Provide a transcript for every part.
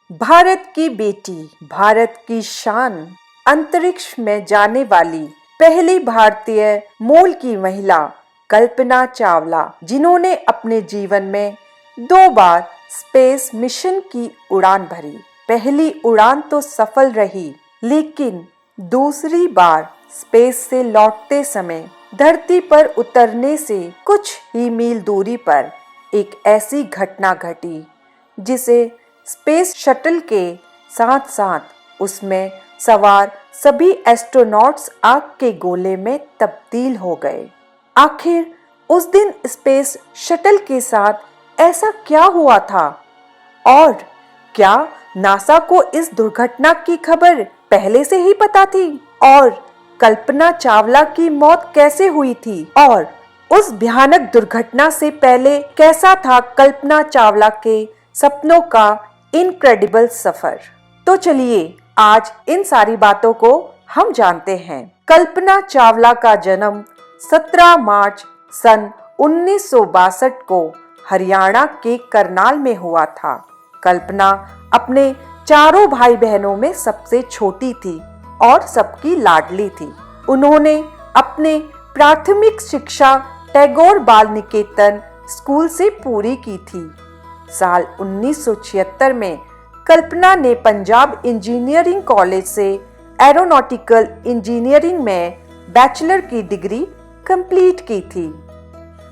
भारत की बेटी, भारत की शान, अंतरिक्ष में जाने वाली पहली भारतीय मूल की महिला कल्पना चावला, जिन्होंने अपने जीवन में 2 बार स्पेस मिशन की उड़ान भरी। पहली उड़ान तो सफल रही, लेकिन दूसरी बार स्पेस से लौटते समय धरती पर उतरने से कुछ ही मील दूरी पर एक ऐसी घटना घटी जिसे स्पेस शटल के साथ साथ उसमें सवार सभी एस्ट्रोनॉट्स आग के गोले में तब्दील हो गए। आखिर उस दिन स्पेस शटल के साथ ऐसा क्या हुआ था और क्या नासा को इस दुर्घटना की खबर पहले से ही पता थी? और कल्पना चावला की मौत कैसे हुई थी? और उस भयानक दुर्घटना से पहले कैसा था कल्पना चावला के सपनों का इनक्रेडिबल सफर? तो चलिए आज इन सारी बातों को हम जानते हैं। कल्पना चावला का जन्म 17 मार्च सन 1962 को हरियाणा के करनाल में हुआ था। कल्पना अपने चारों भाई बहनों में सबसे छोटी थी और सबकी लाडली थी। उन्होंने अपने प्राथमिक शिक्षा टैगोर बाल निकेतन स्कूल से पूरी की थी। साल 1976 में कल्पना ने पंजाब इंजीनियरिंग कॉलेज से एरोनॉटिकल इंजीनियरिंग में बैचलर की डिग्री कंप्लीट की थी।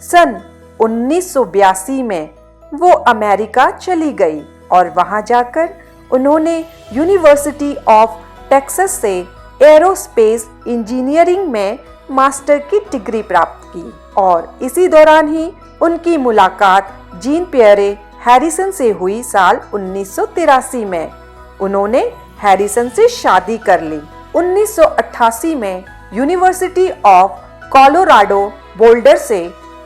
सन 1982 में वो अमेरिका चली गई और वहां जाकर उन्होंने यूनिवर्सिटी ऑफ टेक्सास से एरोस्पेस इंजीनियरिंग में मास्टर की डिग्री प्राप्त की और इसी दौरान ही उनकी मुलाकात जीन पियरे हैरिसन से हुई। साल 1983 में उन्होंने हैरिसन से शादी कर ली। 1988 में यूनिवर्सिटी ऑफ कोलोराडो बोल्डर से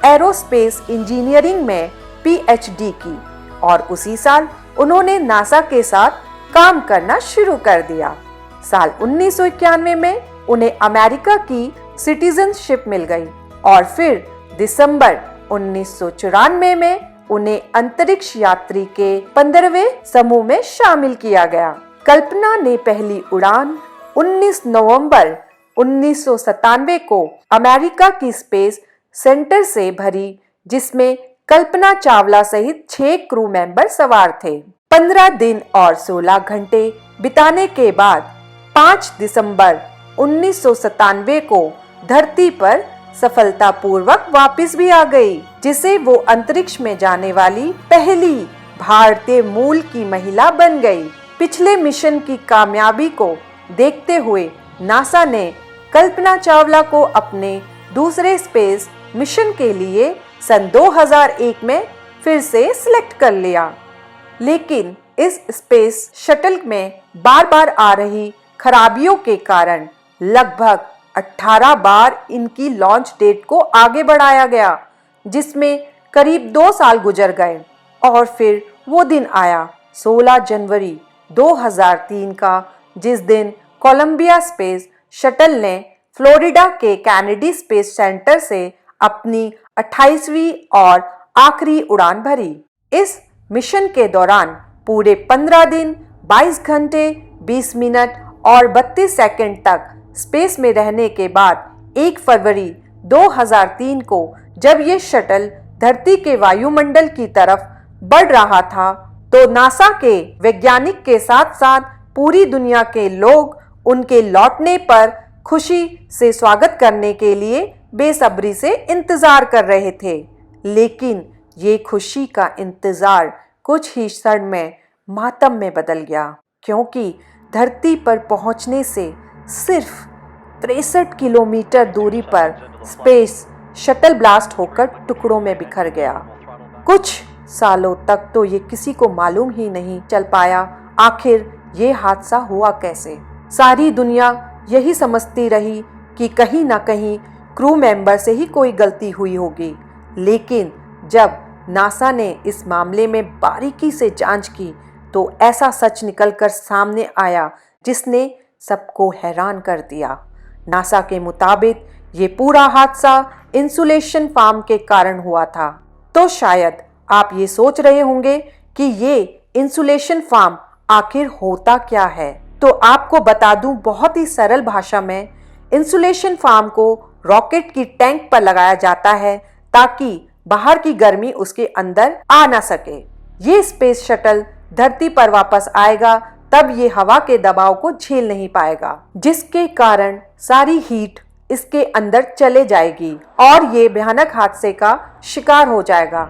एरोस्पेस इंजीनियरिंग में पीएचडी की और उसी साल उन्होंने नासा के साथ काम करना शुरू कर दिया। साल 1991 में उन्हें अमेरिका की सिटीजनशिप मिल गई और फिर दिसंबर 1994 में उन्हें अंतरिक्ष यात्री के 15वें समूह में शामिल किया गया। कल्पना ने पहली उड़ान 19 नवंबर 1997 को अमेरिका की स्पेस सेंटर से भरी, जिसमें कल्पना चावला सहित 6 क्रू मेंबर सवार थे। 15 दिन और 16 घंटे बिताने के बाद 5 दिसंबर 1997 को धरती पर सफलतापूर्वक वापस भी आ गई, जिसे वो अंतरिक्ष में जाने वाली पहली भारतीय मूल की महिला बन गई। पिछले मिशन की कामयाबी को देखते हुए नासा ने कल्पना चावला को अपने दूसरे स्पेस मिशन के लिए सन 2001 में फिर से सिलेक्ट कर लिया, लेकिन इस स्पेस शटल में बार बार आ रही खराबियों के कारण लगभग 18 बार इनकी लॉन्च डेट को आगे बढ़ाया गया, जिसमें करीब 2 साल गुजर गए और फिर वो दिन आया 16 जनवरी 2003 का, जिस दिन कोलंबिया स्पेस शटल ने फ्लोरिडा के कैनेडी स्पेस सेंटर से अपनी 28वीं और आखिरी उड़ान भरी। इस मिशन के दौरान पूरे 15 दिन 22 घंटे 20 मिनट और 32 सेकंड तक स्पेस में रहने के बाद 1 फरवरी 2003 को जब ये शटल धरती के वायुमंडल की तरफ बढ़ रहा था, तो नासा के वैज्ञानिक के साथ साथ पूरी दुनिया के लोग उनके लौटने पर खुशी से स्वागत करने के लिए बेसब्री से इंतजार कर रहे थे। लेकिन ये खुशी का इंतजार कुछ ही क्षण में मातम में बदल गया, क्योंकि धरती पर पहुंचने से सिर्फ 63 किलोमीटर दूरी पर स्पेस शटल ब्लास्ट होकर टुकड़ों में बिखर गया। कुछ सालों तक तो ये किसी को मालूम ही नहीं चल पाया आखिर ये हादसा हुआ कैसे। सारी दुनिया यही समझती रही कि कहीं ना कहीं क्रू मेंबर से ही कोई गलती हुई होगी, लेकिन जब नासा ने इस मामले में बारीकी से जांच की तो ऐसा सच निकलकर सामने आया जिसने सबको हैरान कर दिया। नासा के मुताबिक ये पूरा हादसा इंसुलेशन फार्म के कारण हुआ था। तो शायद आप ये सोच रहे होंगे कि ये इंसुलेशन फार्म आखिर होता क्या है? तो आपको बता दूं बहुत ही सरल भाषा में, इंसुलेशन फार्म को रॉकेट की टैंक पर लगाया जाता है ताकि बाहर की गर्मी उसके अंदर आ ना सके। ये स्पेस शटल धरती पर वापस आएगा तब ये हवा के दबाव को झेल नहीं पाएगा, जिसके कारण सारी हीट इसके अंदर चले जाएगी और ये भयानक हादसे का शिकार हो जाएगा।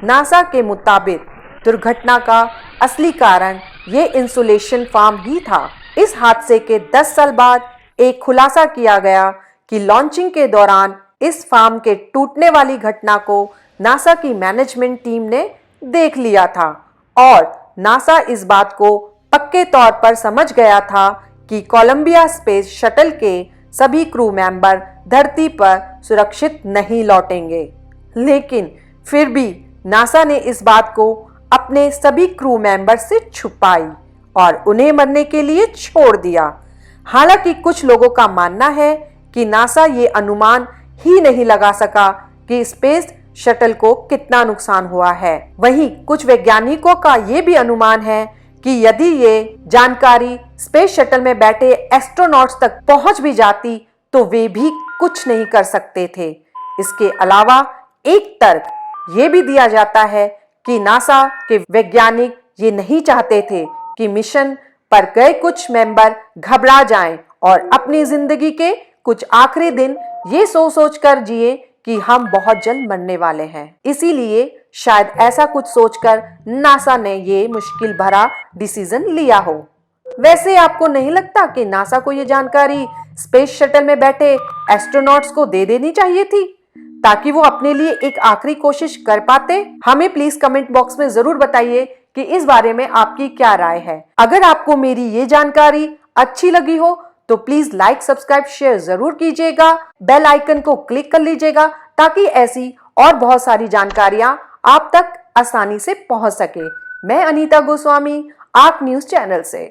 नासा के मुताबिक दुर्घटना का असली कारण ये इंसुलेशन फार्म ही था। इस हादसे के 10 साल बाद एक खुलासा किया गया कि लॉन्चिंग के दौरान इस फार्म के टूटने वाली घटना को नासा की मैनेजमेंट टीम ने देख लिया था और नासा इस बात को पक्के तौर पर समझ गया था कि कोलंबिया स्पेस शटल के सभी क्रू मेंबर धरती पर सुरक्षित नहीं लौटेंगे। लेकिन फिर भी नासा ने इस बात को अपने सभी क्रू मेंबर से छुपाई और उन्हें मरने के लिए छोड़ दिया। हालांकि कुछ लोगों का मानना है कि नासा ये अनुमान ही नहीं लगा सका कि स्पेस शटल को कितना नुकसान हुआ है। वहीं कुछ वैज्ञानिकों का ये भी अनुमान है कि यदि ये जानकारी स्पेस शटल में बैठे एस्ट्रोनॉट्स तक पहुंच भी जाती तो वे भी कुछ नहीं कर सकते थे। इसके अलावा एक तर्क ये भी दिया जाता है कि नासा के वैज्ञानिक ये नहीं चाहते थे कि मिशन पर गए कुछ मेंबर घबरा जाएं और अपनी जिंदगी के कुछ आखिरी दिन ये सोच कर जिए कि हम बहुत जल्द मरने वाले हैं। इसीलिए शायद ऐसा कुछ सोचकर नासा ने ये मुश्किल भरा डिसीजन लिया हो। वैसे आपको नहीं लगता कि नासा को ये जानकारी स्पेस शटल में बैठे एस्ट्रोनॉट्स को दे देनी चाहिए थी ताकि वो अपने लिए एक आखिरी कोशिश कर पाते? हमें प्लीज कमेंट बॉक्स में जरूर बताइए कि इस बारे में आपकी क्या राय है। अगर आपको मेरी ये जानकारी अच्छी लगी हो तो प्लीज लाइक, सब्सक्राइब, शेयर जरूर कीजिएगा। बेल आइकन को क्लिक कर लीजिएगा ताकि ऐसी और बहुत सारी जानकारियां आप तक आसानी से पहुंच सके। मैं Anita Goswami, arc news channel से।